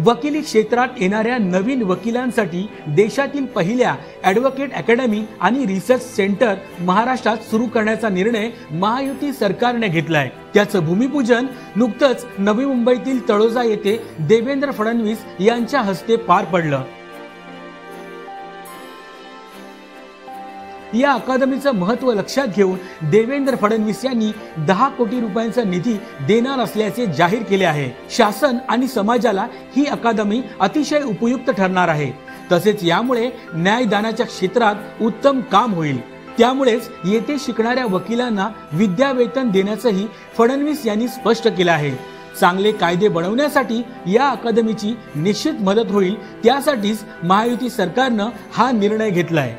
वकिली क्षेत्रात येणाऱ्या नवीन वकिलांसाठी देशातील पहिल्या ॲडव्होकेट अकॅडमी आणि रिसर्च सेंटर महाराष्ट्रात सुरू करण्याचा निर्णय महायुती सरकारने घेतलाय। त्याचं भूमिपूजन नुकतंच नवी मुंबईतील तळोजा येथे देवेंद्र फडणवीस यांच्या हस्ते पार पडलं। या अकादमीचं महत्त्व लक्षात घेऊन देवेंद्र फडणवीस यांनी 10 कोटी रुपयांचा निधी देणार असल्याचे जाहीर केले आहे। शासन आणि समाजाला ही अकादमी अतिशय उपयुक्त ठरणार आहे। तसेच यामुळे न्यायदानाच्या क्षेत्रात उत्तम काम होईल। त्यामुळेच येथे शिकणाऱ्या वकिलांना विद्यावेतन देण्याचंही फडणवीस यांनी स्पष्ट केलं आहे। चांगले कायदे बनवण्यासाठी या अकादमीची निश्चित मदत होईल। त्यासाठीच महायुती सरकारनं हा निर्णय घेतलाय।